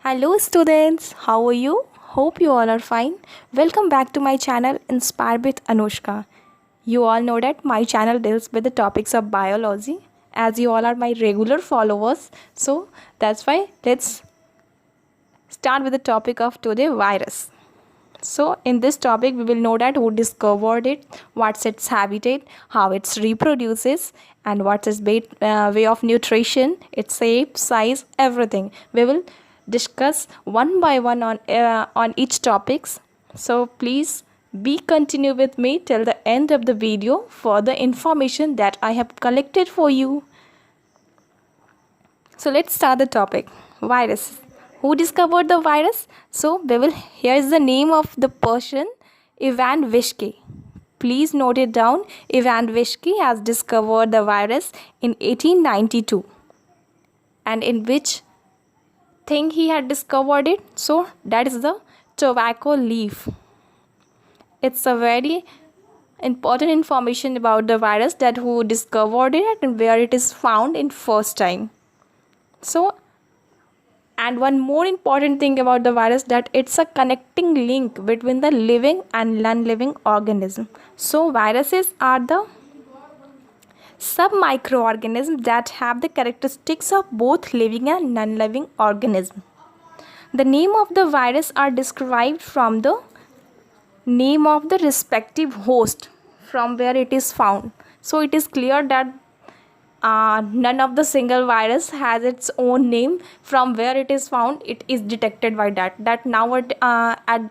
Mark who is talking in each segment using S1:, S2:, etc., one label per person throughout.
S1: Hello students, how are you? Hope you all are fine. Welcome back to my channel Inspire with Anushka. You all know that my channel deals with the topics of biology as you all are my regular followers. So that's why let's start with the topic of today, virus. So in this topic we will know that who discovered it, what's its habitat, how it reproduces, and what's its way of nutrition, its shape, size, everything. We will discuss one by one on each topics. So please be continue with me till the end of the video for the information that I have collected for you. So let's start the topic. Virus. Who discovered the virus? So we will here is the name of the person, Ivan Vishke. Please note it down. Ivan Vishke has discovered the virus in 1892. And in which thing he had discovered it? So that is the tobacco leaf. It's a very important information about the virus, that who discovered it and where it is found in first time. So, and one more important thing about the virus, that it's a connecting link between the living and non-living organism. So viruses are the sub-microorganisms that have the characteristics of both living and non-living organism. The name of the virus are described from the name of the respective host from where it is found. So it is clear that none of the single virus has its own name. From where it is found, it is detected by that now at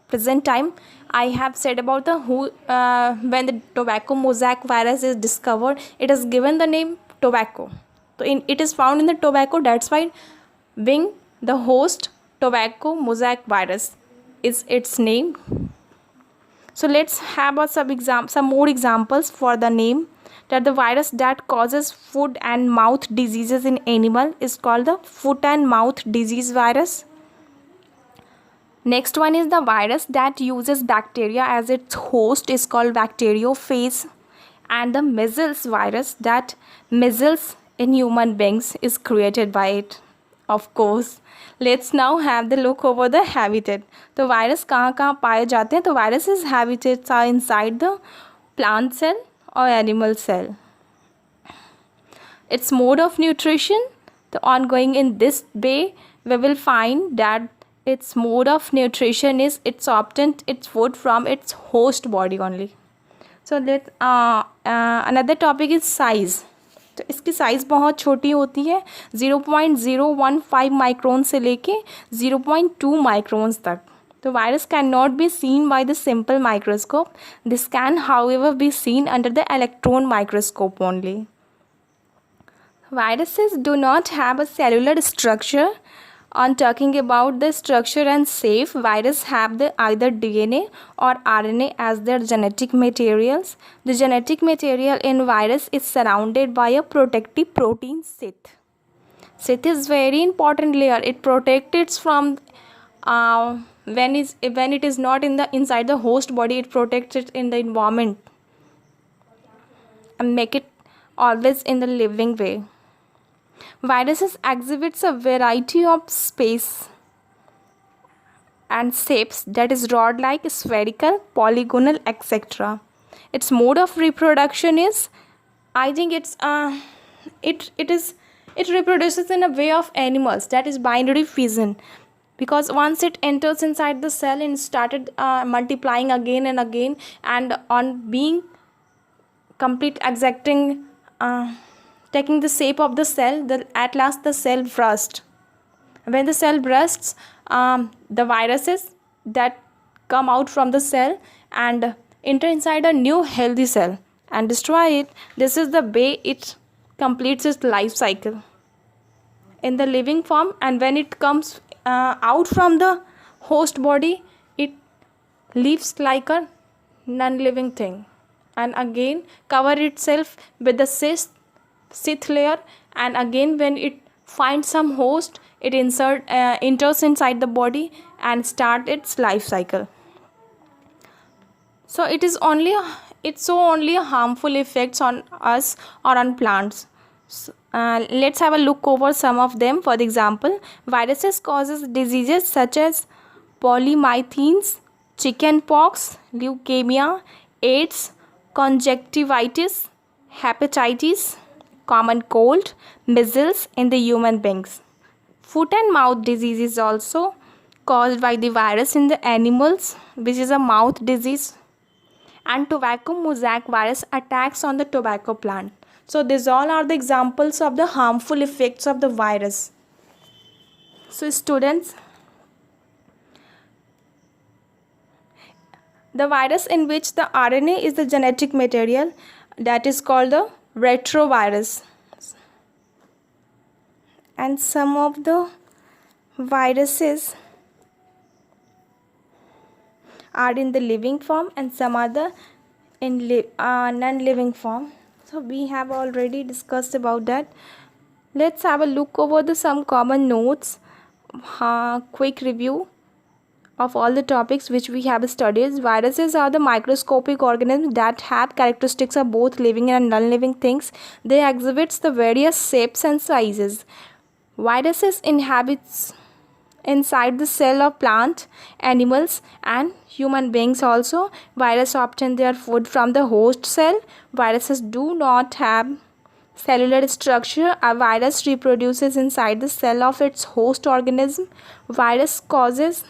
S1: present time I have said about the when the tobacco mosaic virus is discovered, it is given the name tobacco. So it is found in the tobacco, that's why being the host tobacco mosaic virus is its name. So let's have some more examples for the name. That the virus that causes foot and mouth diseases in animal is called the foot and mouth disease virus. Next one is the virus that uses bacteria as its host is called bacteriophage. And the measles virus, that measles in human beings is created by it. Of course, let's now have the look over the habitat. तो virus कहाँ कहाँ पाए जाते हैं? तो viruses habitats are inside the plant cell or animal cell. Its mode of nutrition, the ongoing in this way, we will find that its mode of nutrition is it's obtained its food from its host body only. So let another topic is size. तो इसकी size बहुत छोटी होती है, 0.015 micron से लेके 0.2 microns तक. The virus cannot be seen by the simple microscope. This can, however, be seen under the electron microscope only. Viruses do not have a cellular structure. On talking about the structure and shape, viruses have either DNA or RNA as their genetic materials. The genetic material in virus is surrounded by a protective protein sheath. Sheath is very important layer. It protects it from when it is not inside the host body, it protects it in the environment and make it always in the living way. Viruses exhibits a variety of space and shapes, that is rod-like, spherical, polygonal, etc. Its mode of reproduction is, I think it reproduces in a way of animals, that is binary fission. Because once it enters inside the cell and started multiplying again and again, and on being complete exacting taking the shape of the cell, at last the cell bursts. When the cell bursts, the viruses that come out from the cell and enter inside a new healthy cell and destroy it. This is the way it completes its life cycle in the living form, and when it comes out from the host body, it lives like a non-living thing and again cover itself with the sheath layer, and again when it finds some host, it enters inside the body and start its life cycle. So it's only a harmful effects on us or on plants. Let's have a look over some of them. For the example, viruses causes diseases such as polymythins, chickenpox, leukemia, AIDS, conjunctivitis, hepatitis, common cold, measles in the human beings. Foot and mouth disease is also caused by the virus in the animals, which is a mouth disease. And tobacco mosaic virus attacks on the tobacco plant. So these all are the examples of the harmful effects of the virus. So students, the virus in which the RNA is the genetic material, that is called the retrovirus. And some of the viruses are in the living form and some are the in non-living form. So we have already discussed about that. Let's have a look over the some common notes, quick review of all the topics which we have studied. Viruses are the microscopic organisms that have characteristics of both living and non-living things. They exhibit the various shapes and sizes. Viruses inhabits inside the cell of plant, animals and human beings also. Viruses obtain their food from the host cell. Viruses do not have cellular structure. A virus reproduces inside the cell of its host organism. Virus causes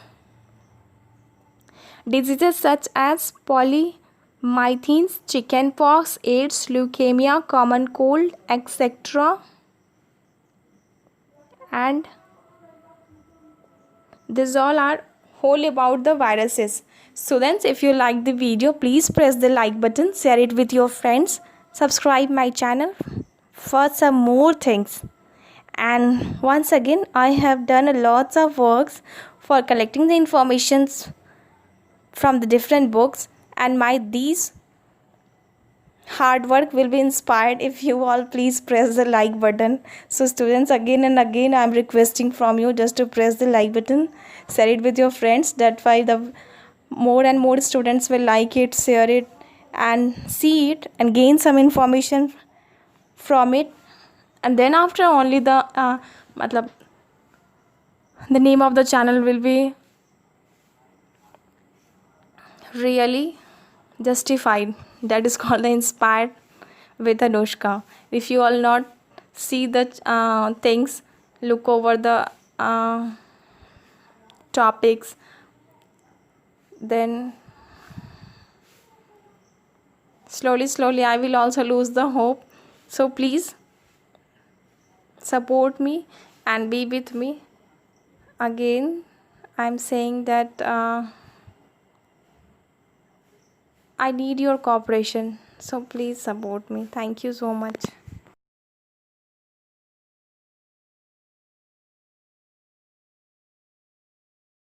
S1: diseases such as polymythins, chickenpox, AIDS, leukemia, common cold, etc. And these all are whole about the viruses. Students, if you like the video, please press the like button, share it with your friends, subscribe my channel for some more things. And once again, I have done a lots of works for collecting the informations from the different books, and these hard work will be inspired if you all please press the like button. So students, again and again I am requesting from you just to press the like button, share it with your friends. That why the more and more students will like it, share it and see it and gain some information from it. And then after only the name of the channel will be really justified. That is called the Inspired with Anushka. If you all not see the things, look over the topics, then slowly I will also lose the hope. So please support me and be with me. Again I'm saying that I need your cooperation, so please support me. Thank you so much.